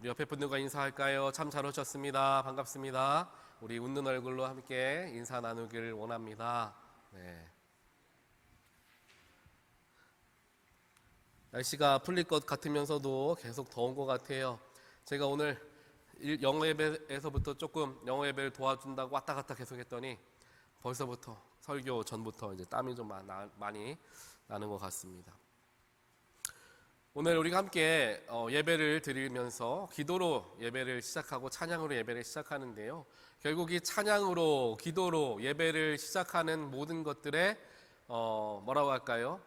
우리 옆에 분들과 인사할까요? 참 잘 오셨습니다. 반갑습니다. 우리 웃는 얼굴로 함께 인사 나누기를 원합니다. 네. 날씨가 풀릴 것 같으면서도 계속 더운 것 같아요. 제가 오늘 영어 예배에서부터 조금 영어 예배를 도와준다고 왔다 갔다 계속 했더니 벌써부터 설교 전부터 이제 땀이 좀 많이 나는 것 같습니다. 오늘 우리가 함께 예배를 드리면서 기도로 예배를 시작하고 찬양으로 예배를 시작하는데요. 결국 이 찬양으로 기도로 예배를 시작하는 모든 것들의 뭐라고 할까요?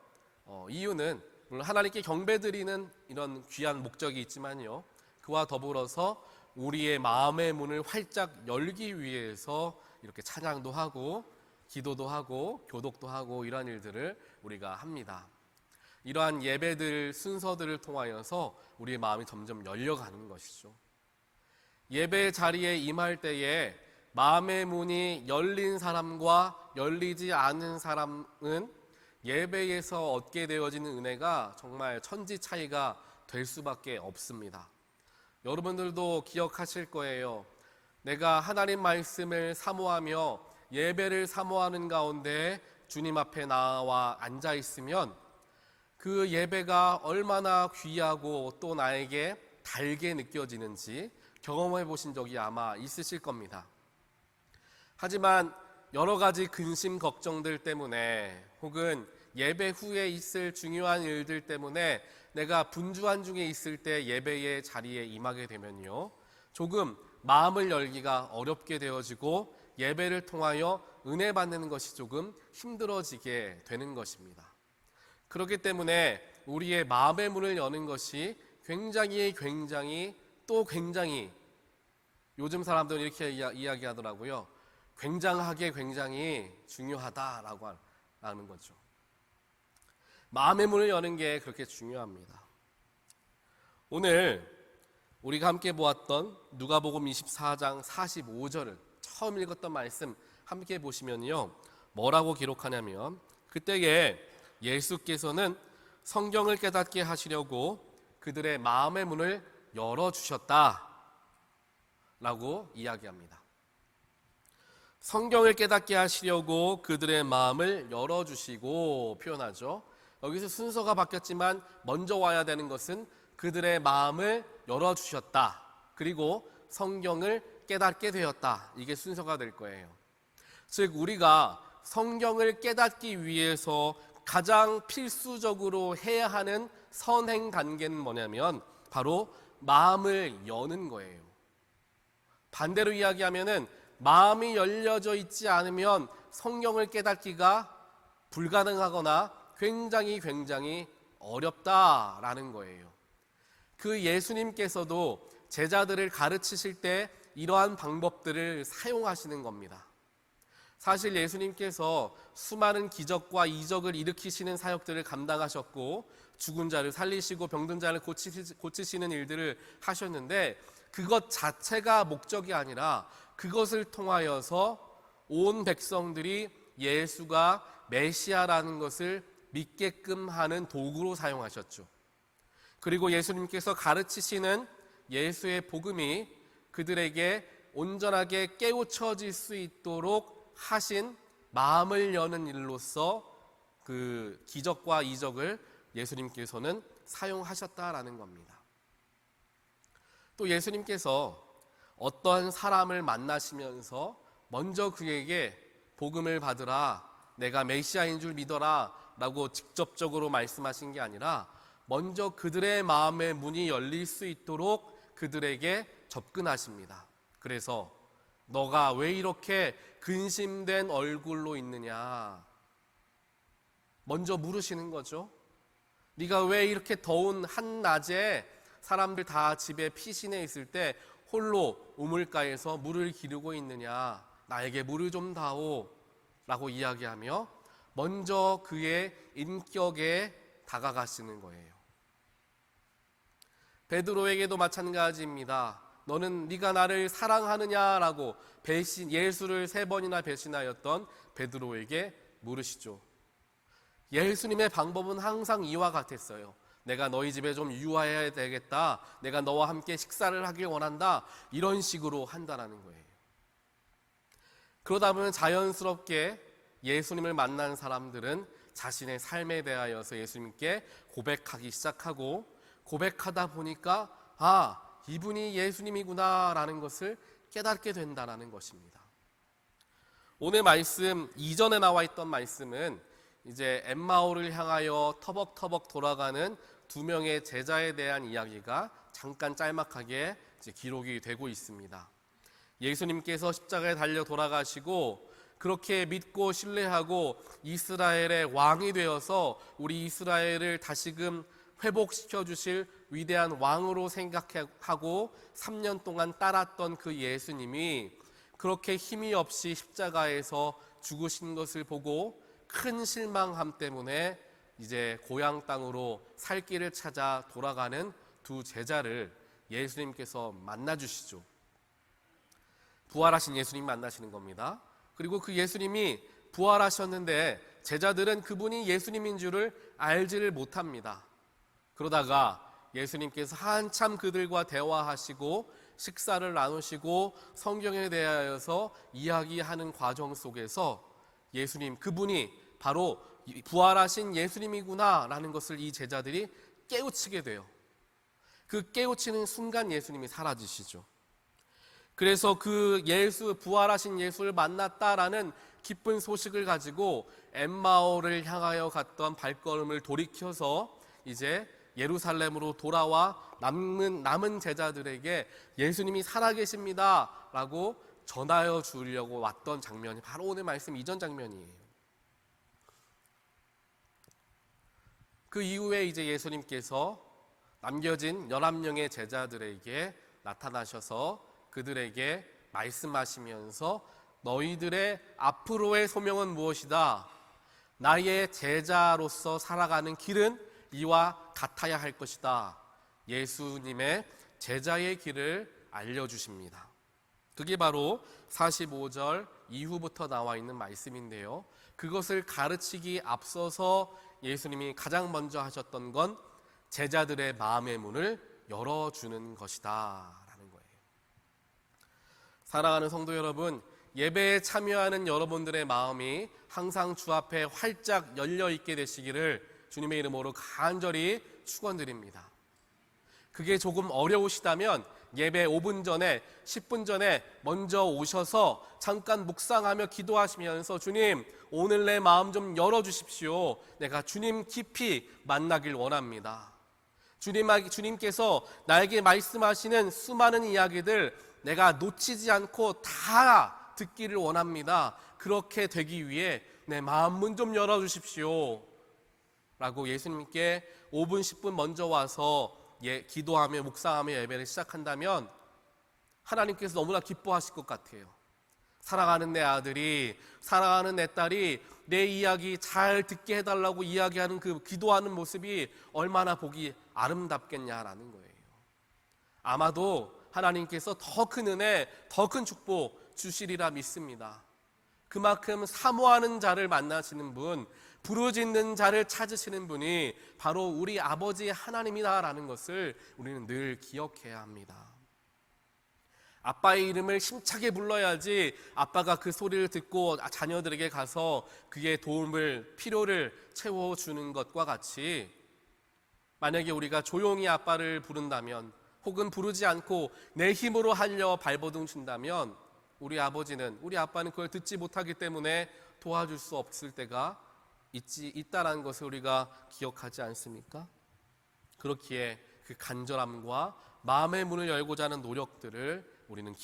이유는 물론 하나님께 경배드리는 이런 귀한 목적이 있지만요. 그와 더불어서 우리의 마음의 문을 활짝 열기 위해서 이렇게 찬양도 하고 기도도 하고 교독도 하고 이러한 일들을 우리가 합니다. 이러한 예배들 순서들을 통하여서 우리의 마음이 점점 열려가는 것이죠. 예배 자리에 임할 때에 마음의 문이 열린 사람과 열리지 않은 사람은 예배에서 얻게 되어지는 은혜가 정말 천지 차이가 될 수밖에 없습니다. 여러분들도 기억하실 거예요. 내가 하나님 말씀을 사모하며 예배를 사모하는 가운데 주님 앞에 나와 앉아 있으면 그 예배가 얼마나 귀하고 또 나에게 달게 느껴지는지 경험해 보신 적이 아마 있으실 겁니다. 하지만 여러 가지 근심 걱정들 때문에 혹은 예배 후에 있을 중요한 일들 때문에 내가 분주한 중에 있을 때 예배의 자리에 임하게 되면요, 조금 마음을 열기가 어렵게 되어지고 예배를 통하여 은혜 받는 것이 조금 힘들어지게 되는 것입니다. 그렇기 때문에 우리의 마음의 문을 여는 것이 굉장히 요즘 사람들은 이렇게 이야기하더라고요. 굉장히 중요하다라고 하는 거죠. 마음의 문을 여는 게 그렇게 중요합니다. 오늘 우리가 함께 보았던 누가복음 24장 45절을 처음 읽었던 말씀 함께 보시면요, 뭐라고 기록하냐면 그때에 예수께서는 성경을 깨닫게 하시려고 그들의 마음의 문을 열어주셨다 라고 이야기합니다. 성경을 깨닫게 하시려고 그들의 마음을 열어주시고 표현하죠. 여기서 순서가 바뀌었지만 먼저 와야 되는 것은 그들의 마음을 열어주셨다, 그리고 성경을 깨닫게 되었다, 이게 순서가 될 거예요. 즉 우리가 성경을 깨닫기 위해서 가장 필수적으로 해야 하는 선행 단계는 뭐냐면 바로 마음을 여는 거예요. 반대로 이야기하면은 마음이 열려져 있지 않으면 성경을 깨닫기가 불가능하거나 굉장히 어렵다라는 거예요. 그 예수님께서도 제자들을 가르치실 때 이러한 방법들을 사용하시는 겁니다. 사실 예수님께서 수많은 기적과 이적을 일으키시는 사역들을 감당하셨고 죽은 자를 살리시고 병든 자를 고치시는 일들을 하셨는데 그것 자체가 목적이 아니라 그것을 통하여서 온 백성들이 예수가 메시아라는 것을 믿게끔 하는 도구로 사용하셨죠. 그리고 예수님께서 가르치시는 예수의 복음이 그들에게 온전하게 깨우쳐질 수 있도록 하신 마음을 여는 일로서 그 기적과 이적을 예수님께서는 사용하셨다라는 겁니다. 또 예수님께서 어떤 사람을 만나시면서 먼저 그에게 복음을 받으라, 내가 메시아인 줄 믿어라 라고 직접적으로 말씀하신 게 아니라 먼저 그들의 마음의 문이 열릴 수 있도록 그들에게 접근하십니다. 그래서 너가 왜 이렇게 근심된 얼굴로 있느냐 먼저 물으시는 거죠. 네가 왜 이렇게 더운 한낮에 사람들 다 집에 피신해 있을 때 홀로 우물가에서 물을 기르고 있느냐, 나에게 물을 좀 다오 라고 이야기하며 먼저 그의 인격에 다가가시는 거예요. 베드로에게도 마찬가지입니다. 너는 네가 나를 사랑하느냐라고 예수를 3번이나 배신하였던 베드로에게 물으시죠. 예수님의 방법은 항상 이와 같았어요. 내가 너희 집에 좀 유화해야 되겠다. 내가 너와 함께 식사를 하길 원한다. 이런 식으로 한다라는 거예요. 그러다 보면 자연스럽게 예수님을 만난 사람들은 자신의 삶에 대하여서 예수님께 고백하기 시작하고, 고백하다 보니까 이분이 예수님이구나 라는 것을 깨닫게 된다는 것입니다. 오늘 말씀 이전에 나와 있던 말씀은 이제 엠마오를 향하여 터벅터벅 돌아가는 두 명의 제자에 대한 이야기가 잠깐 짤막하게 이제 기록이 되고 있습니다. 예수님께서 십자가에 달려 돌아가시고 그렇게 믿고 신뢰하고 이스라엘의 왕이 되어서 우리 이스라엘을 다시금 회복시켜 주실 위대한 왕으로 생각하고 3년 동안 따랐던 그 예수님이 그렇게 힘이 없이 십자가에서 죽으신 것을 보고 큰 실망함 때문에 이제 고향 땅으로 살 길을 찾아 돌아가는 두 제자를 예수님께서 만나 주시죠. 부활하신 예수님 만나시는 겁니다. 그리고 그 예수님이 부활하셨는데 제자들은 그분이 예수님인 줄을 알지를 못합니다. 그러다가 예수님께서 한참 그들과 대화하시고 식사를 나누시고 성경에 대하여서 이야기하는 과정 속에서 예수님, 그분이 바로 부활하신 예수님이구나 라는 것을 이 제자들이 깨우치게 돼요. 그 깨우치는 순간 예수님이 사라지시죠. 그래서 그 부활하신 예수를 만났다라는 기쁜 소식을 가지고 엠마오를 향하여 갔던 발걸음을 돌이켜서 이제 예루살렘으로 돌아와 남은 제자들에게 예수님이 살아계십니다 라고 전하여 주려고 왔던 장면이 바로 오늘 말씀 이전 장면이에요. 그 이후에 이제 예수님께서 남겨진 11명의 제자들에게 나타나셔서 그들에게 말씀하시면서 너희들의 앞으로의 소명은 무엇이다? 나의 제자로서 살아가는 길은 이와 같아야 할 것이다. 예수님의 제자의 길을 알려주십니다. 그게 바로 45절 이후부터 나와 있는 말씀인데요. 그것을 가르치기 앞서서 예수님이 가장 먼저 하셨던 건 제자들의 마음의 문을 열어주는 것이다 라는 거예요. 사랑하는 성도 여러분, 예배에 참여하는 여러분들의 마음이 항상 주 앞에 활짝 열려있게 되시기를 주님의 이름으로 간절히 축원드립니다. 그게 조금 어려우시다면 예배 5분 전에 10분 전에 먼저 오셔서 잠깐 묵상하며 기도하시면서 주님, 오늘 내 마음 좀 열어주십시오. 내가 주님 깊이 만나길 원합니다. 주님께서 나에게 말씀하시는 수많은 이야기들 내가 놓치지 않고 다 듣기를 원합니다. 그렇게 되기 위해 내 마음 문 좀 열어주십시오 라고 예수님께 5분 10분 먼저 와서 기도하며 묵상하며 예배를 시작한다면 하나님께서 너무나 기뻐하실 것 같아요. 사랑하는 내 아들이, 사랑하는 내 딸이 내 이야기 잘 듣게 해달라고 이야기하는 그 기도하는 모습이 얼마나 보기 아름답겠냐라는 거예요. 아마도 하나님께서 더 큰 은혜, 더 큰 축복 주시리라 믿습니다. 그만큼 사모하는 자를 만나시는 분, 부르짖는 자를 찾으시는 분이 바로 우리 아버지 하나님이다라는 것을 우리는 늘 기억해야 합니다. 아빠의 이름을 힘차게 불러야지 아빠가 그 소리를 듣고 자녀들에게 가서 그의 필요를 채워주는 것과 같이, 만약에 우리가 조용히 아빠를 부른다면 혹은 부르지 않고 내 힘으로 하려 발버둥 친다면 우리 아빠는 그걸 듣지 못하기 때문에 도와줄 수 없을 때가 있다라는 것을 우리가 기억하지 않습니까? 그렇기에 그 간절함과 마음의 문을 열고자 하는 노력들을 우리는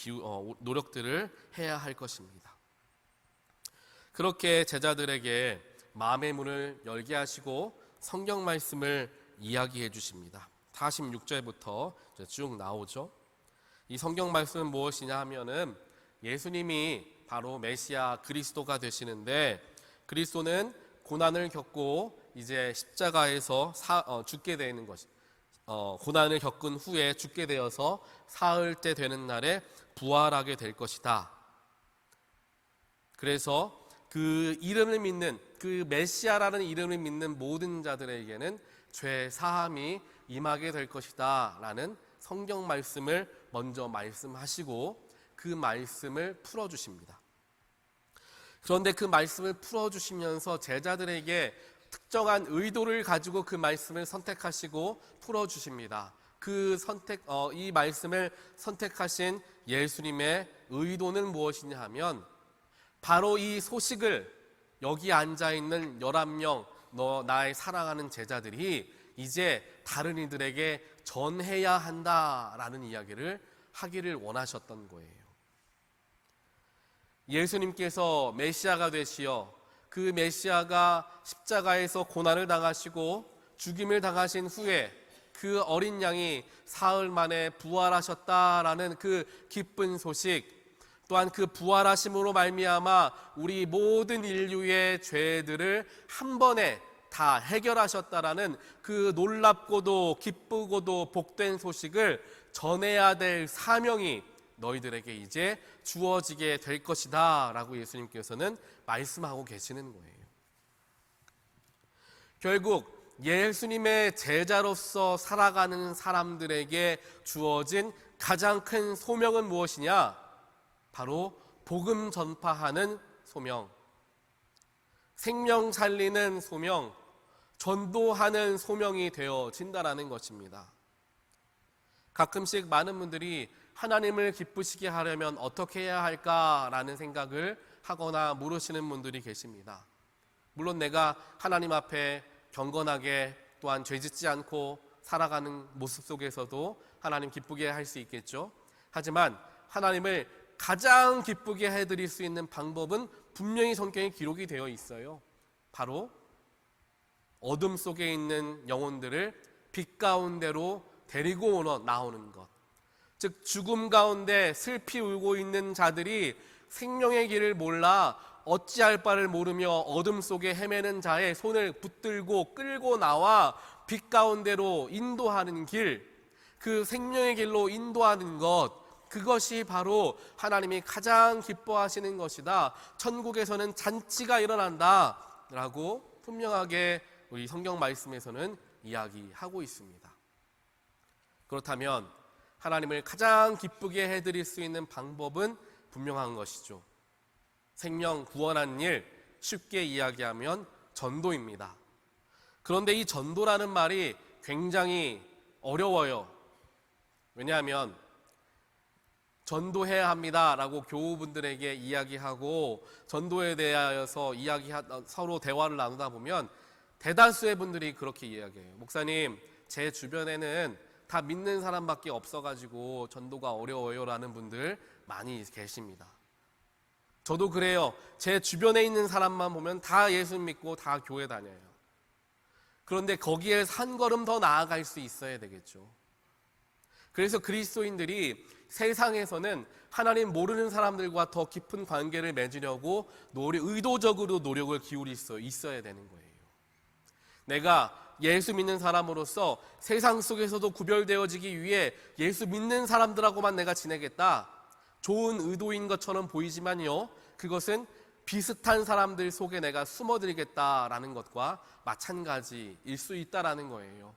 해야 할 것입니다. 그렇게 제자들에게 마음의 문을 열게 하시고 성경 말씀을 이야기해 주십니다. 46절부터 쭉 나오죠. 이 성경 말씀은 무엇이냐 하면은 예수님이 바로 메시아 그리스도가 되시는데, 그리스도는 고난을 겪고 이제 십자가에서 죽게 되는 것이, 고난을 겪은 후에 죽게 되어서 사흘 때 되는 날에 부활하게 될 것이다. 그래서 그 이름을 믿는, 그 메시아라는 이름을 믿는 모든 자들에게는 죄 사함이 임하게 될 것이다 라는 성경 말씀을 먼저 말씀하시고 그 말씀을 풀어주십니다. 그런데 그 말씀을 풀어주시면서 제자들에게 특정한 의도를 가지고 그 말씀을 선택하시고 풀어주십니다. 이 말씀을 선택하신 예수님의 의도는 무엇이냐 하면 바로 이 소식을 여기 앉아있는 11명 나의 사랑하는 제자들이 이제 다른 이들에게 전해야 한다라는 이야기를 하기를 원하셨던 거예요. 예수님께서 메시아가 되시어 그 메시아가 십자가에서 고난을 당하시고 죽임을 당하신 후에 그 어린 양이 사흘 만에 부활하셨다라는 그 기쁜 소식, 또한 그 부활하심으로 말미암아 우리 모든 인류의 죄들을 한 번에 다 해결하셨다라는 그 놀랍고도 기쁘고도 복된 소식을 전해야 될 사명이 너희들에게 이제 주어지게 될 것이다 라고 예수님께서는 말씀하고 계시는 거예요. 결국 예수님의 제자로서 살아가는 사람들에게 주어진 가장 큰 소명은 무엇이냐? 바로 복음 전파하는 소명, 생명 살리는 소명, 전도하는 소명이 되어진다라는 것입니다. 가끔씩 많은 분들이 하나님을 기쁘시게 하려면 어떻게 해야 할까라는 생각을 하거나 물으시는 분들이 계십니다. 물론 내가 하나님 앞에 경건하게 또한 죄짓지 않고 살아가는 모습 속에서도 하나님 기쁘게 할 수 있겠죠. 하지만 하나님을 가장 기쁘게 해드릴 수 있는 방법은 분명히 성경에 기록이 되어 있어요. 바로 어둠 속에 있는 영혼들을 빛 가운데로 데리고 나오는 것, 즉 죽음 가운데 슬피 울고 있는 자들이 생명의 길을 몰라 어찌할 바를 모르며 어둠 속에 헤매는 자의 손을 붙들고 끌고 나와 빛 가운데로 인도하는 길, 그 생명의 길로 인도하는 것, 그것이 바로 하나님이 가장 기뻐하시는 것이다. 천국에서는 잔치가 일어난다 라고 분명하게 우리 성경 말씀에서는 이야기하고 있습니다. 그렇다면 하나님을 가장 기쁘게 해드릴 수 있는 방법은 분명한 것이죠. 생명 구원하는 일, 쉽게 이야기하면 전도입니다. 그런데 이 전도라는 말이 굉장히 어려워요. 왜냐하면 전도해야 합니다라고 교우분들에게 이야기하고 전도에 대하여서 서로 대화를 나누다 보면 대다수의 분들이 그렇게 이야기해요. 목사님, 제 주변에는 다 믿는 사람밖에 없어가지고 전도가 어려워요 라는 분들 많이 계십니다. 저도 그래요. 제 주변에 있는 사람만 보면 다 예수 믿고 다 교회 다녀요. 그런데 거기에 한 걸음 더 나아갈 수 있어야 되겠죠. 그래서 그리스도인들이 세상에서는 하나님 모르는 사람들과 더 깊은 관계를 맺으려고 의도적으로 노력을 기울일 수 있어야 되는 거예요. 내가 예수 믿는 사람으로서 세상 속에서도 구별되어지기 위해 예수 믿는 사람들하고만 내가 지내겠다. 좋은 의도인 것처럼 보이지만요, 그것은 비슷한 사람들 속에 내가 숨어들겠다라는 것과 마찬가지일 수 있다라는 거예요.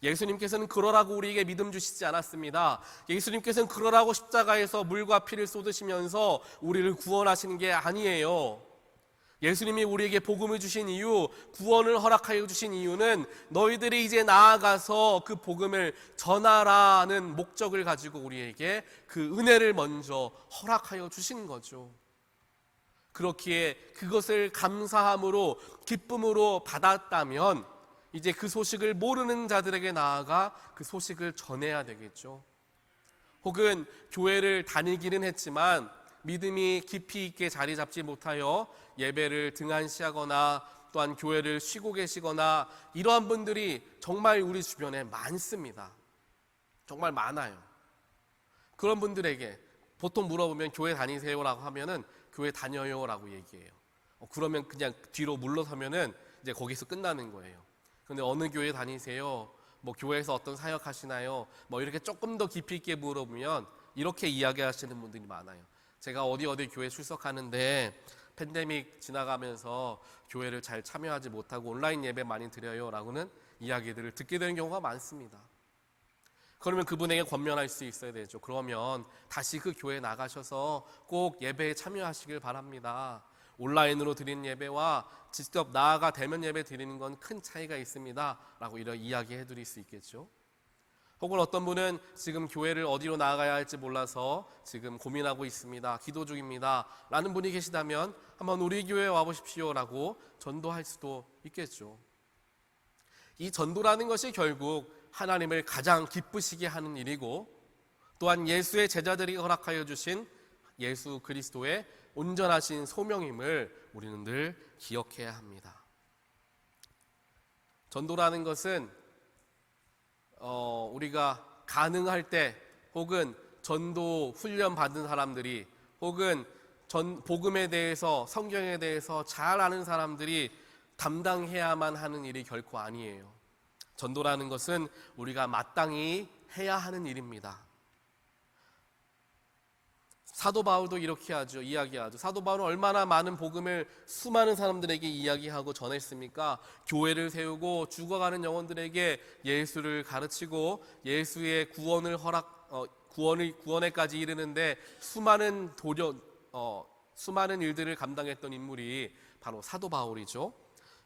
예수님께서는 그러라고 우리에게 믿음 주시지 않았습니다. 예수님께서는 그러라고 십자가에서 물과 피를 쏟으시면서 우리를 구원하시는 게 아니에요. 예수님이 우리에게 복음을 주신 이유, 구원을 허락하여 주신 이유는 너희들이 이제 나아가서 그 복음을 전하라는 목적을 가지고 우리에게 그 은혜를 먼저 허락하여 주신 거죠. 그렇기에 그것을 감사함으로 기쁨으로 받았다면 이제 그 소식을 모르는 자들에게 나아가 그 소식을 전해야 되겠죠. 혹은 교회를 다니기는 했지만 믿음이 깊이 있게 자리 잡지 못하여 예배를 등한시하거나 또한 교회를 쉬고 계시거나 이러한 분들이 정말 우리 주변에 많습니다. 정말 많아요. 그런 분들에게 보통 물어보면 교회 다니세요라고 하면은 교회 다녀요라고 얘기해요. 그러면 그냥 뒤로 물러서면은 이제 거기서 끝나는 거예요. 근데 어느 교회 다니세요? 뭐 교회에서 어떤 사역 하시나요? 뭐 이렇게 조금 더 깊이 있게 물어보면 이렇게 이야기하시는 분들이 많아요. 제가 어디 교회 출석하는데 팬데믹 지나가면서 교회를 잘 참여하지 못하고 온라인 예배 많이 드려요 라고는 이야기들을 듣게 되는 경우가 많습니다. 그러면 그분에게 권면할 수 있어야 되죠. 그러면 다시 그 교회에 나가셔서 꼭 예배에 참여하시길 바랍니다. 온라인으로 드리는 예배와 직접 나아가 대면 예배 드리는 건 큰 차이가 있습니다 라고 이런 이야기해 드릴 수 있겠죠. 혹은 어떤 분은 지금 교회를 어디로 나아가야 할지 몰라서 지금 고민하고 있습니다, 기도 중입니다 라는 분이 계시다면 한번 우리 교회에 와보십시오 라고 전도할 수도 있겠죠. 이 전도라는 것이 결국 하나님을 가장 기쁘시게 하는 일이고, 또한 예수의 제자들이 허락하여 주신 예수 그리스도의 온전하신 소명임을 우리는 늘 기억해야 합니다. 전도라는 것은 우리가 가능할 때, 혹은 전도 훈련 받은 사람들이, 혹은 복음에 대해서, 성경에 대해서 잘 아는 사람들이 담당해야만 하는 일이 결코 아니에요. 전도라는 것은 우리가 마땅히 해야 하는 일입니다. 사도 바울도 이렇게 이야기하죠. 사도 바울은 얼마나 많은 복음을 수많은 사람들에게 이야기하고 전했습니까? 교회를 세우고 죽어가는 영혼들에게 예수를 가르치고 예수의 구원에까지 이르는데 수많은 일들을 감당했던 인물이 바로 사도 바울이죠.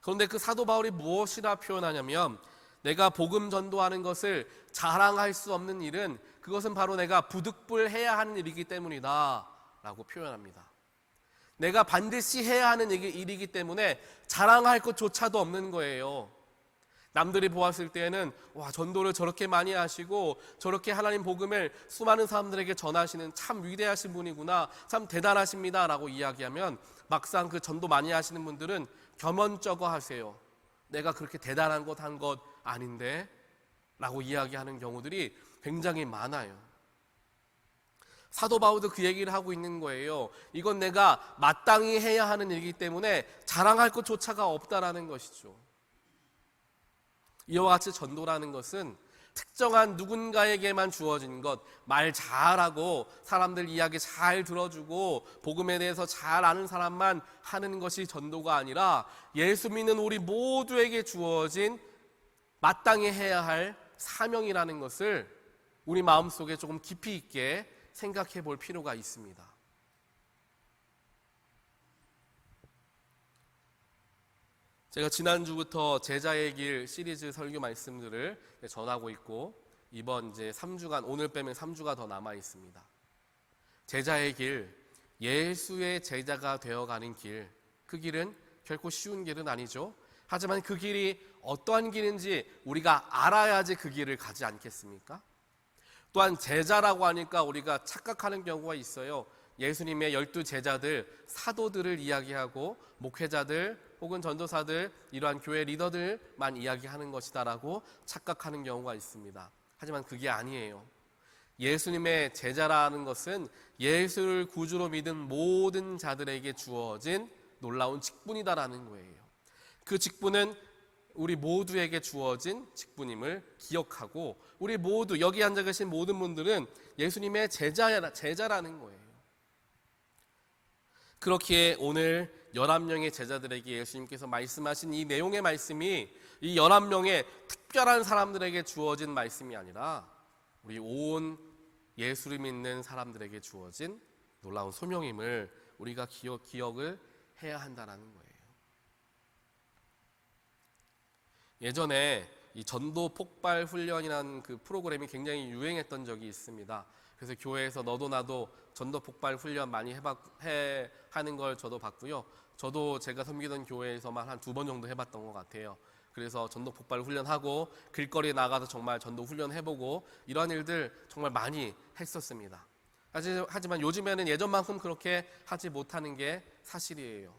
그런데 그 사도 바울이 무엇이라 표현하냐면, 내가 복음 전도하는 것을 자랑할 수 없는 일은 그것은 바로 내가 부득불해야 하는 일이기 때문이다 라고 표현합니다. 내가 반드시 해야 하는 일이기 때문에 자랑할 것조차도 없는 거예요. 남들이 보았을 때에는 와, 전도를 저렇게 많이 하시고 저렇게 하나님 복음을 수많은 사람들에게 전하시는 참 위대하신 분이구나, 참 대단하십니다 라고 이야기하면, 막상 그 전도 많이 하시는 분들은 겸언쩍어 하세요. 내가 그렇게 대단한 것 한 것 아닌데 라고 이야기하는 경우들이 굉장히 많아요. 사도 바울도 그 얘기를 하고 있는 거예요. 이건 내가 마땅히 해야 하는 일이기 때문에 자랑할 것조차가 없다라는 것이죠. 이와 같이 전도라는 것은 특정한 누군가에게만 주어진 것, 말 잘하고 사람들 이야기 잘 들어주고 복음에 대해서 잘 아는 사람만 하는 것이 전도가 아니라 예수 믿는 우리 모두에게 주어진 마땅히 해야 할 사명이라는 것을 우리 마음속에 조금 깊이 있게 생각해 볼 필요가 있습니다. 제가 지난주부터 제자의 길 시리즈 설교 말씀들을 전하고 있고, 이번 이제 3주간, 오늘 빼면 3주가 더 남아 있습니다. 제자의 길, 예수의 제자가 되어가는 길, 그 길은 결코 쉬운 길은 아니죠. 하지만 그 길이 어떠한 길인지 우리가 알아야지 그 길을 가지 않겠습니까? 또한 제자라고 하니까 우리가 착각하는 경우가 있어요. 예수님의 12 제자들, 사도들을 이야기하고 목회자들 혹은 전도사들, 이러한 교회 리더들만 이야기하는 것이다라고 착각하는 경우가 있습니다. 하지만 그게 아니에요. 예수님의 제자라는 것은 예수를 구주로 믿은 모든 자들에게 주어진 놀라운 직분이다라는 거예요. 그 직분은 우리 모두에게 주어진 직분임을 기억하고, 우리 모두 여기 앉아 계신 모든 분들은 예수님의 제자라는 거예요. 그렇기에 오늘 11명의 제자들에게 예수님께서 말씀하신 이 내용의 말씀이 이 11명의 특별한 사람들에게 주어진 말씀이 아니라 우리 온 예수를 믿는 사람들에게 주어진 놀라운 소명임을 우리가 기억을 해야 한다는 거예요. 예전에 이 전도 폭발 훈련이라는 그 프로그램이 굉장히 유행했던 적이 있습니다. 그래서 교회에서 너도 나도 전도 폭발 훈련 많이 하는 걸 저도 봤고요. 저도 제가 섬기던 교회에서만 한 2번 정도 해봤던 것 같아요. 그래서 전도 폭발 훈련하고 길거리에 나가서 정말 전도 훈련해보고 이런 일들 정말 많이 했었습니다. 하지만 요즘에는 예전만큼 그렇게 하지 못하는 게 사실이에요.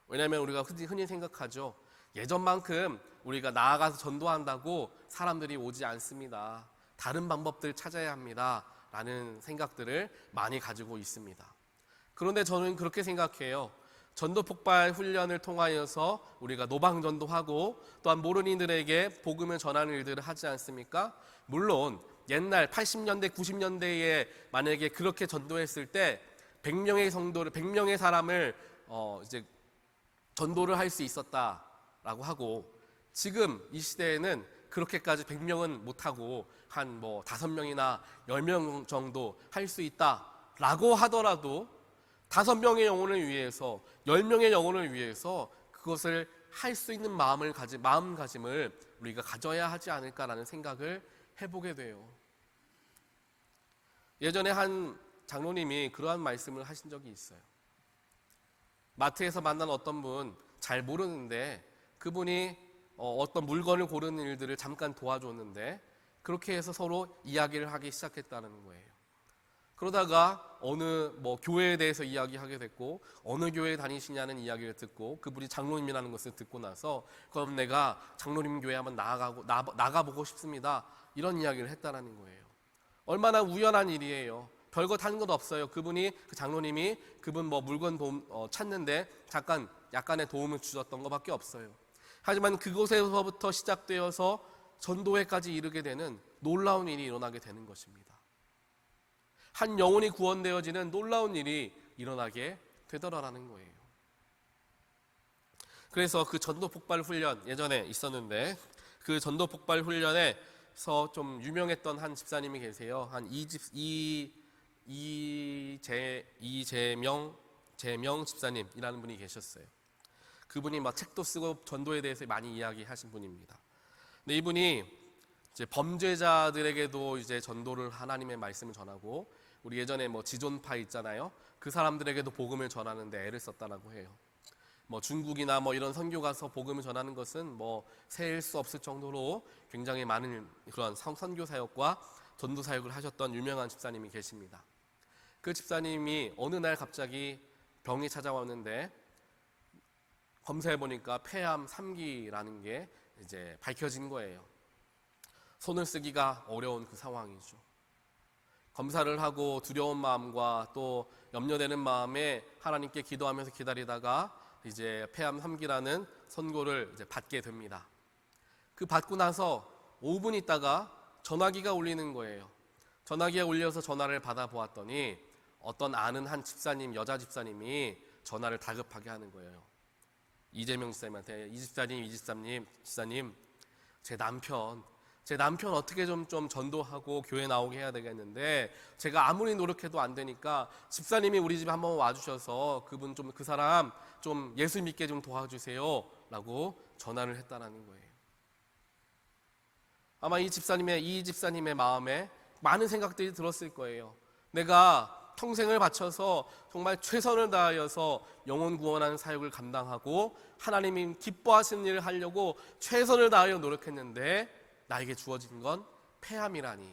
왜냐하면 우리가 흔히 생각하죠. 예전만큼 우리가 나아가서 전도한다고 사람들이 오지 않습니다. 다른 방법들 찾아야 합니다 라는 생각들을 많이 가지고 있습니다. 그런데 저는 그렇게 생각해요. 전도 폭발 훈련을 통하여서 우리가 노방전도하고 또한 모르는 이들에게 복음을 전하는 일들을 하지 않습니까? 물론 옛날 80년대 90년대에 만약에 그렇게 전도했을 때 100명의 사람을 이제 전도를 할 수 있었다라고 하고, 지금 이 시대에는 그렇게까지 100명은 못하고 한 뭐 5명이나 10명 정도 할 수 있다라고 하더라도 5명의 영혼을 위해서, 10명의 영혼을 위해서 그것을 할 수 있는 마음가짐을 우리가 가져야 하지 않을까라는 생각을 해보게 돼요. 예전에 한 장로님이 그러한 말씀을 하신 적이 있어요. 마트에서 만난 어떤 분 잘 모르는데 그분이 어떤 물건을 고르는 일들을 잠깐 도와줬는데, 그렇게 해서 서로 이야기를 하기 시작했다는 거예요. 그러다가 어느 교회에 대해서 이야기하게 됐고, 어느 교회에 다니시냐는 이야기를 듣고, 그분이 장로님이라는 것을 듣고 나서 그럼 내가 장로님 교회 한번 나가보고 싶습니다, 이런 이야기를 했다는 거예요. 얼마나 우연한 일이에요. 별것 하는 것 없어요. 그 장로님이 그분 물건 찾는데 잠깐 약간의 도움을 주셨던 것밖에 없어요. 하지만 그곳에서부터 시작되어서 전도회까지 이르게 되는 놀라운 일이 일어나게 되는 것입니다. 한 영혼이 구원되어지는 놀라운 일이 일어나게 되더라라는 거예요. 그래서 그 전도 폭발 훈련, 예전에 있었는데 그 전도 폭발 훈련에서 좀 유명했던 한 집사님이 계세요. 한 이재명 집사님이라는 분이 계셨어요. 그분이 책도 쓰고 전도에 대해서 많이 이야기하신 분입니다. 근데 이분이 이제 범죄자들에게도 이제 전도를, 하나님의 말씀을 전하고, 우리 예전에 지존파 있잖아요. 그 사람들에게도 복음을 전하는데 애를 썼다라고 해요. 중국이나 이런 선교 가서 복음을 전하는 것은 세일 수 없을 정도로 굉장히 많은 그런 선교 사역과 전도 사역을 하셨던 유명한 집사님이 계십니다. 그 집사님이 어느 날 갑자기 병이 찾아왔는데 검사해 보니까 폐암 3기라는 게 이제 밝혀진 거예요. 손을 쓰기가 어려운 그 상황이죠. 검사를 하고 두려운 마음과 또 염려되는 마음에 하나님께 기도하면서 기다리다가 이제 폐암 3기라는 선고를 이제 받게 됩니다. 그 받고 나서 5분 있다가 전화기가 울리는 거예요. 전화기가 울려서 전화를 받아보았더니 어떤 아는 한 집사님, 여자 집사님이 전화를 다급하게 하는 거예요. 이재명 집사님한테, 이 집사님, 제 남편 어떻게 좀 전도하고 교회 나오게 해야 되겠는데 제가 아무리 노력해도 안 되니까 집사님이 우리 집에 한번 와주셔서 그 사람 좀 예수 믿게 좀 도와주세요 라고 전화를 했다는 거예요. 아마 이 집사님의 마음에 많은 생각들이 들었을 거예요. 내가 평생을 바쳐서 정말 최선을 다하여서 영혼 구원하는 사역을 감당하고 하나님이 기뻐하시는 일을 하려고 최선을 다하여 노력했는데 나에게 주어진 건 폐암이라니.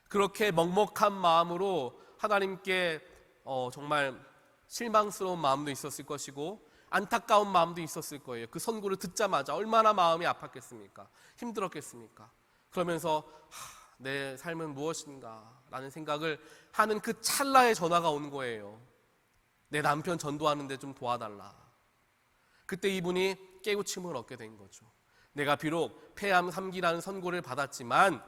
그렇게 먹먹한 마음으로 하나님께 정말 실망스러운 마음도 있었을 것이고 안타까운 마음도 있었을 거예요. 그 선고를 듣자마자 얼마나 마음이 아팠겠습니까? 힘들었겠습니까? 그러면서 내 삶은 무엇인가 라는 생각을 하는 그 찰나에 전화가 온 거예요. 내 남편 전도하는데 좀 도와달라. 그때 이분이 깨우침을 얻게 된 거죠. 내가 비록 폐암 3기라는 선고를 받았지만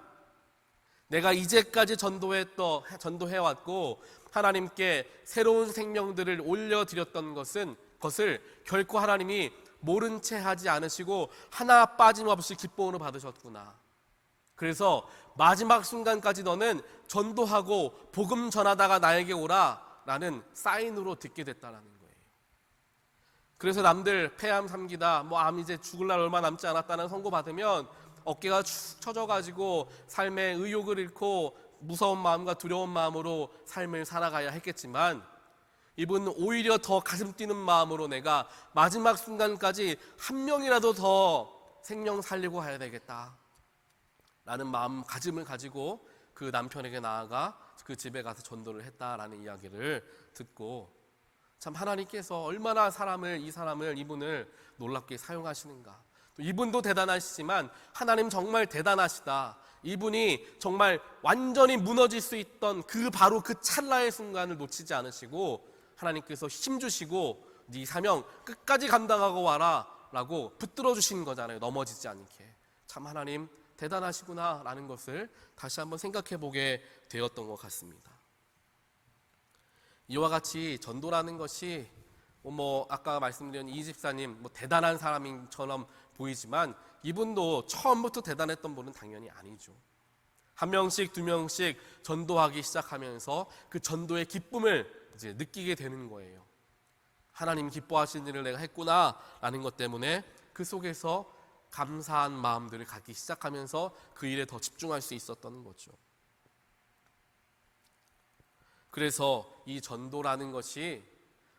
내가 이제까지 전도해왔고 하나님께 새로운 생명들을 올려드렸던 것을 결코 하나님이 모른 채 하지 않으시고 하나 빠짐없이 기뻐으로 받으셨구나. 그래서 마지막 순간까지 너는 전도하고 복음 전하다가 나에게 오라 라는 사인으로 듣게 됐다는 거예요. 그래서 남들 폐암 3기다, 암 이제 죽을 날 얼마 남지 않았다는 선고 받으면 어깨가 축 처져가지고 삶의 의욕을 잃고 무서운 마음과 두려운 마음으로 삶을 살아가야 했겠지만 이분은 오히려 더 가슴 뛰는 마음으로 내가 마지막 순간까지 한 명이라도 더 생명 살리고 가야 되겠다 라는 마음가짐을 가지고 그 남편에게 나아가 그 집에 가서 전도를 했다라는 이야기를 듣고, 참 하나님께서 얼마나 이분을 놀랍게 사용하시는가. 또 이분도 대단하시지만 하나님 정말 대단하시다. 이분이 정말 완전히 무너질 수 있던 바로 그 찰나의 순간을 놓치지 않으시고 하나님께서 힘주시고 네 사명 끝까지 감당하고 와라 라고 붙들어 주시는 거잖아요. 넘어지지 않게. 참 하나님 대단하시구나 라는 것을 다시 한번 생각해 보게 되었던 것 같습니다. 이와 같이 전도라는 것이 아까 말씀드린 이 집사님 대단한 사람처럼 보이지만 이분도 처음부터 대단했던 분은 당연히 아니죠. 한 명씩 두 명씩 전도하기 시작하면서 그 전도의 기쁨을 이제 느끼게 되는 거예요. 하나님 기뻐하시는 일을 내가 했구나라는 것 때문에 그 속에서 감사한 마음들을 갖기 시작하면서 그 일에 더 집중할 수 있었던 거죠. 그래서 이 전도라는 것이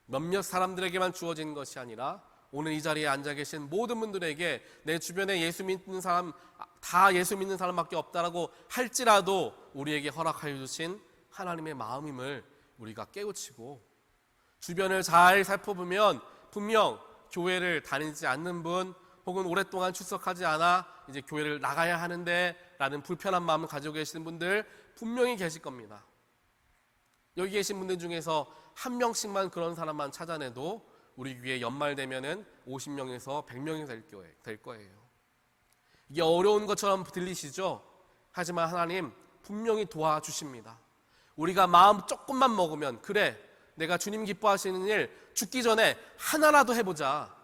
몇몇 사람들에게만 주어지는 것이 아니라 오늘 이 자리에 앉아 계신 모든 분들에게 내 주변에 예수 믿는 사람 다 예수 믿는 사람밖에 없다라고 할지라도 우리에게 허락하여 주신 하나님의 마음임을 우리가 깨우치고 주변을 잘 살펴보면 분명 교회를 다니지 않는 분 혹은 오랫동안 출석하지 않아 이제 교회를 나가야 하는데 라는 불편한 마음을 가지고 계시는 분들 분명히 계실 겁니다. 여기 계신 분들 중에서 한 명씩만 그런 사람만 찾아내도 우리 교회 연말 되면은 50명에서 100명이 될 거예요. 이게 어려운 것처럼 들리시죠? 하지만 하나님 분명히 도와주십니다. 우리가 마음 조금만 먹으면 그래 내가 주님 기뻐하시는 일 죽기 전에 하나라도 해보자.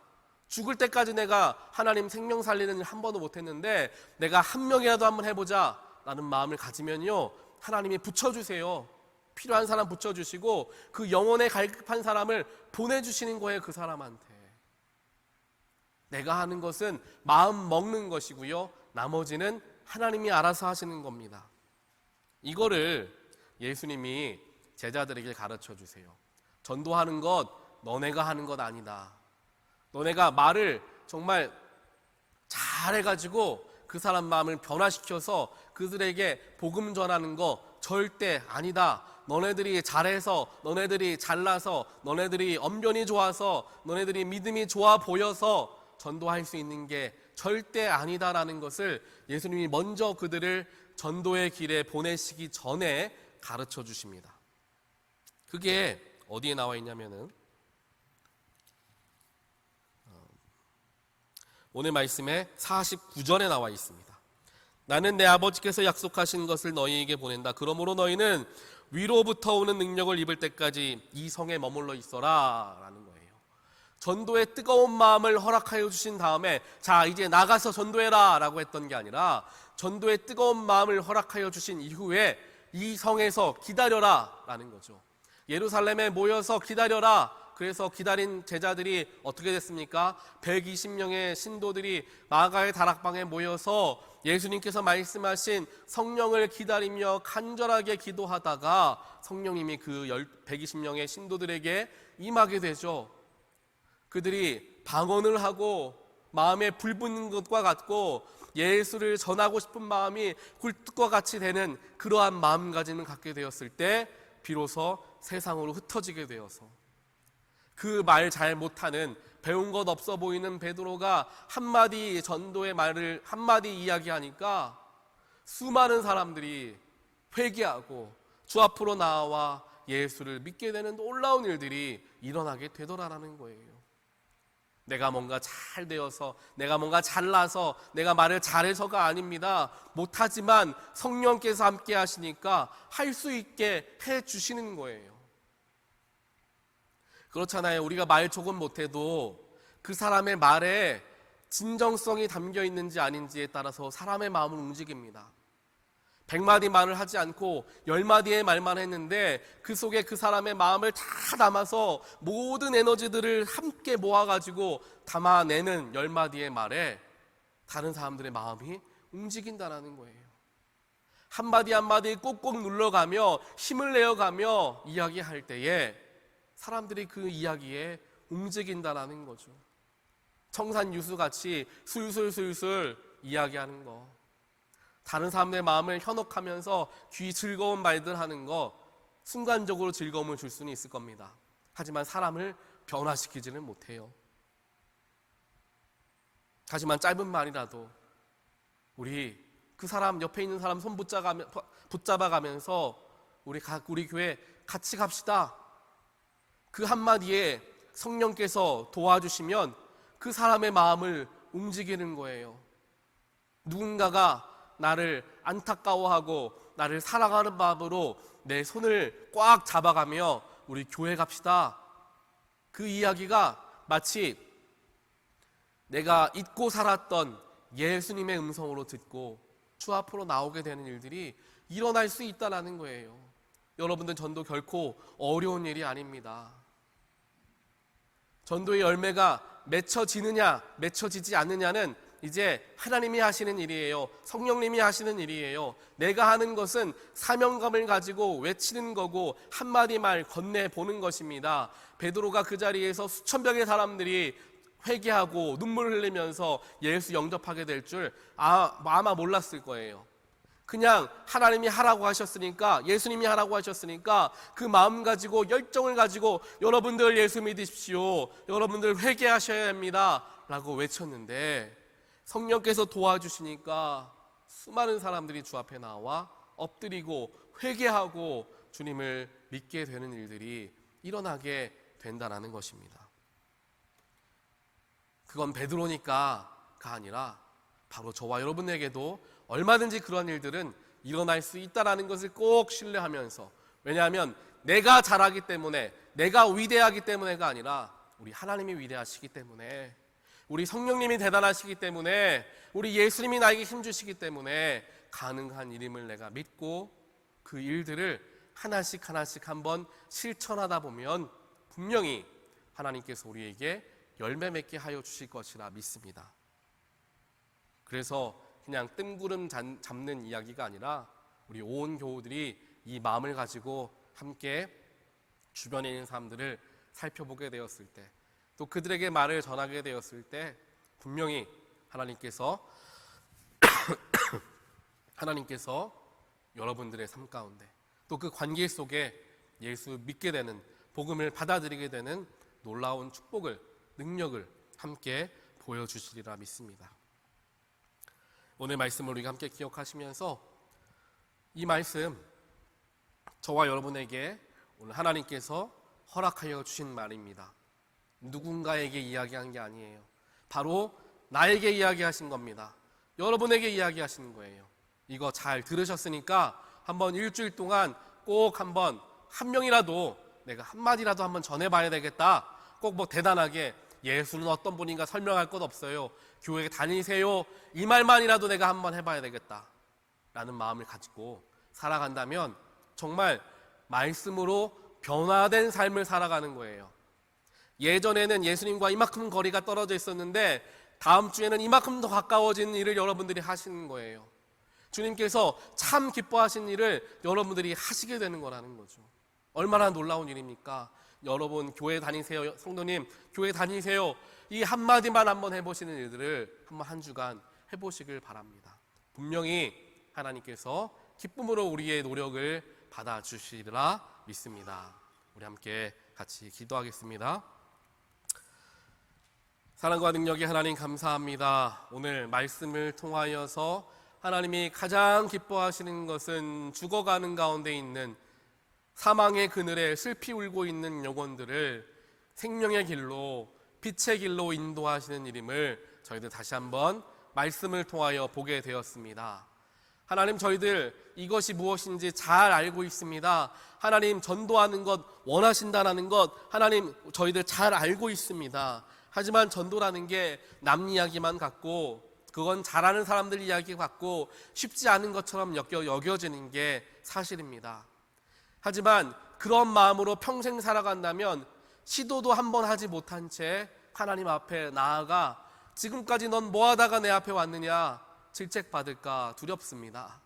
죽을 때까지 내가 하나님 생명 살리는 일 한 번도 못했는데 내가 한 명이라도 한번 해보자 라는 마음을 가지면요 하나님이 붙여주세요. 필요한 사람 붙여주시고 그 영혼에 갈급한 사람을 보내주시는 거예요. 그 사람한테 내가 하는 것은 마음 먹는 것이고요 나머지는 하나님이 알아서 하시는 겁니다. 이거를 예수님이 제자들에게 가르쳐 주세요. 전도하는 것 너네가 하는 것 아니다. 너네가 말을 정말 잘해가지고 그 사람 마음을 변화시켜서 그들에게 복음 전하는 거 절대 아니다. 너네들이 잘해서 너네들이 잘나서 너네들이 언변이 좋아서 너네들이 믿음이 좋아 보여서 전도할 수 있는 게 절대 아니다라는 것을 예수님이 먼저 그들을 전도의 길에 보내시기 전에 가르쳐 주십니다. 그게 어디에 나와 있냐면은 오늘 말씀에 49절에 나와 있습니다. 나는 내 아버지께서 약속하신 것을 너희에게 보낸다. 그러므로 너희는 위로부터 오는 능력을 입을 때까지 이 성에 머물러 있어라 라는 거예요. 전도의 뜨거운 마음을 허락하여 주신 다음에 자 이제 나가서 전도해라 라고 했던 게 아니라 전도의 뜨거운 마음을 허락하여 주신 이후에 이 성에서 기다려라 라는 거죠. 예루살렘에 모여서 기다려라. 그래서 기다린 제자들이 어떻게 됐습니까? 120명의 신도들이 마가의 다락방에 모여서 예수님께서 말씀하신 성령을 기다리며 간절하게 기도하다가 성령님이 그 120명의 신도들에게 임하게 되죠. 그들이 방언을 하고 마음에 불붙는 것과 같고 예수를 전하고 싶은 마음이 굴뚝과 같이 되는 그러한 마음가짐을 갖게 되었을 때 비로소 세상으로 흩어지게 되어서 그 말 잘 못하는 배운 것 없어 보이는 베드로가 한마디 전도의 말을 한마디 이야기하니까 수많은 사람들이 회개하고 주 앞으로 나와 예수를 믿게 되는 놀라운 일들이 일어나게 되더라라는 거예요. 내가 뭔가 잘 되어서 내가 뭔가 잘나서 내가 말을 잘해서가 아닙니다. 못하지만 성령께서 함께 하시니까 할 수 있게 해주시는 거예요. 그렇잖아요. 우리가 말 조금 못해도 그 사람의 말에 진정성이 담겨 있는지 아닌지에 따라서 사람의 마음을 움직입니다. 100마디 말을 하지 않고 10마디의 말만 했는데 그 속에 그 사람의 마음을 다 담아서 모든 에너지들을 함께 모아가지고 담아내는 10마디의 말에 다른 사람들의 마음이 움직인다는 거예요. 한마디 한마디 꼭꼭 눌러가며 힘을 내어가며 이야기할 때에 사람들이 그 이야기에 움직인다는 거죠. 청산유수같이 술술술술 이야기하는 거, 다른 사람들의 마음을 현혹하면서 귀 즐거운 말들 하는 거 순간적으로 즐거움을 줄 수는 있을 겁니다. 하지만 사람을 변화시키지는 못해요. 하지만 짧은 말이라도 우리 그 사람 옆에 있는 사람 손 붙잡아가면서 우리 교회 같이 갑시다. 그 한마디에 성령께서 도와주시면 그 사람의 마음을 움직이는 거예요. 누군가가 나를 안타까워하고 나를 사랑하는 마음으로 내 손을 꽉 잡아가며 우리 교회 갑시다. 그 이야기가 마치 내가 잊고 살았던 예수님의 음성으로 듣고 주 앞으로 나오게 되는 일들이 일어날 수 있다는 거예요. 여러분들, 전도 결코 어려운 일이 아닙니다. 전도의 열매가 맺혀지느냐 맺혀지지 않느냐는 이제 하나님이 하시는 일이에요. 성령님이 하시는 일이에요. 내가 하는 것은 사명감을 가지고 외치는 거고 한마디 말 건네보는 것입니다. 베드로가 그 자리에서 수천 명의 사람들이 회개하고 눈물을 흘리면서 예수 영접하게 될 줄 아마 몰랐을 거예요. 그냥 하나님이 하라고 하셨으니까, 예수님이 하라고 하셨으니까 그 마음 가지고, 열정을 가지고 여러분들 예수 믿으십시오, 여러분들 회개하셔야 합니다 라고 외쳤는데, 성령께서 도와주시니까 수많은 사람들이 주 앞에 나와 엎드리고 회개하고 주님을 믿게 되는 일들이 일어나게 된다는 것입니다. 그건 베드로니까가 아니라 바로 저와 여러분에게도 얼마든지 그런 일들은 일어날 수 있다는 것을 꼭 신뢰하면서, 왜냐하면 내가 잘하기 때문에, 내가 위대하기 때문에가 아니라 우리 하나님이 위대하시기 때문에, 우리 성령님이 대단하시기 때문에, 우리 예수님이 나에게 힘주시기 때문에 가능한 일임을 내가 믿고 그 일들을 하나씩 하나씩 한번 실천하다 보면 분명히 하나님께서 우리에게 열매 맺게 하여 주실 것이라 믿습니다. 그래서 그냥 뜬구름 잡는 이야기가 아니라 우리 온 교우들이 이 마음을 가지고 함께 주변에 있는 사람들을 살펴보게 되었을 때, 또 그들에게 말을 전하게 되었을 때 분명히 하나님께서 여러분들의 삶 가운데, 또 그 관계 속에 예수 믿게 되는, 복음을 받아들이게 되는 놀라운 축복을, 능력을 함께 보여주시리라 믿습니다. 오늘 말씀을 우리가 함께 기억하시면서, 이 말씀 저와 여러분에게 오늘 하나님께서 허락하여 주신 말입니다. 누군가에게 이야기한 게 아니에요. 바로 나에게 이야기하신 겁니다. 여러분에게 이야기하시는 거예요. 이거 잘 들으셨으니까 한번 일주일 동안 꼭 한번 한 명이라도, 내가 한마디라도 한번 전해봐야 되겠다. 꼭 뭐 대단하게 예수는 어떤 분인가 설명할 것 없어요, 교회에 다니세요, 이 말만이라도 내가 한번 해봐야 되겠다 라는 마음을 가지고 살아간다면 정말 말씀으로 변화된 삶을 살아가는 거예요. 예전에는 예수님과 이만큼 거리가 떨어져 있었는데 다음 주에는 이만큼 더 가까워진 일을 여러분들이 하시는 거예요. 주님께서 참 기뻐하신 일을 여러분들이 하시게 되는 거라는 거죠. 얼마나 놀라운 일입니까? 여러분 교회 다니세요, 성도님 교회 다니세요, 이 한마디만 한번 해보시는 일들을 한번 한 주간 해보시길 바랍니다. 분명히 하나님께서 기쁨으로 우리의 노력을 받아주시리라 믿습니다. 우리 함께 같이 기도하겠습니다. 사랑과 능력의 하나님, 감사합니다. 오늘 말씀을 통하여서 하나님이 가장 기뻐하시는 것은 죽어가는 가운데 있는, 사망의 그늘에 슬피 울고 있는 영혼들을 생명의 길로, 빛의 길로 인도하시는 일임을 저희들 다시 한번 말씀을 통하여 보게 되었습니다. 하나님, 저희들 이것이 무엇인지 잘 알고 있습니다. 하나님, 전도하는 것 원하신다는 것 하나님 저희들 잘 알고 있습니다. 하지만 전도라는 게 남 이야기만 같고, 그건 잘하는 사람들 이야기 같고 쉽지 않은 것처럼 여겨지는 게 사실입니다. 하지만 그런 마음으로 평생 살아간다면 시도도 한번 하지 못한 채 하나님 앞에 나아가 지금까지 넌 뭐하다가 내 앞에 왔느냐 질책받을까 두렵습니다.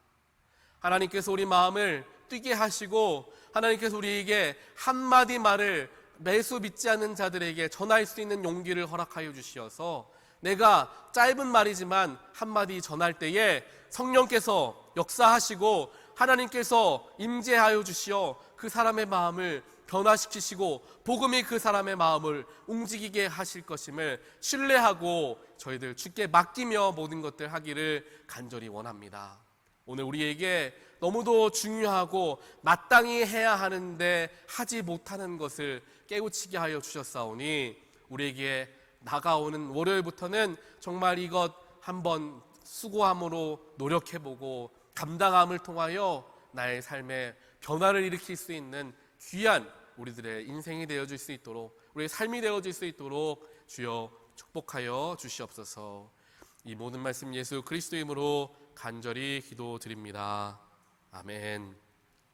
하나님께서 우리 마음을 뛰게 하시고, 하나님께서 우리에게 한마디 말을 매수 믿지 않는 자들에게 전할 수 있는 용기를 허락하여 주시어서, 내가 짧은 말이지만 한마디 전할 때에 성령께서 역사하시고 하나님께서 임재하여 주시어 그 사람의 마음을 변화시키시고 복음이 그 사람의 마음을 움직이게 하실 것임을 신뢰하고 저희들 주께 맡기며 모든 것들 하기를 간절히 원합니다. 오늘 우리에게 너무도 중요하고 마땅히 해야 하는데 하지 못하는 것을 깨우치게 하여 주셨사오니, 우리에게 다가오는 월요일부터는 정말 이것 한번 수고함으로 노력해보고 감당함을 통하여 나의 삶에 변화를 일으킬 수 있는 귀한 우리들의 인생이 되어질 수 있도록, 우리의 삶이 되어질 수 있도록 주여 축복하여 주시옵소서. 이 모든 말씀 예수 그리스도 이름으로 간절히 기도드립니다. 아멘.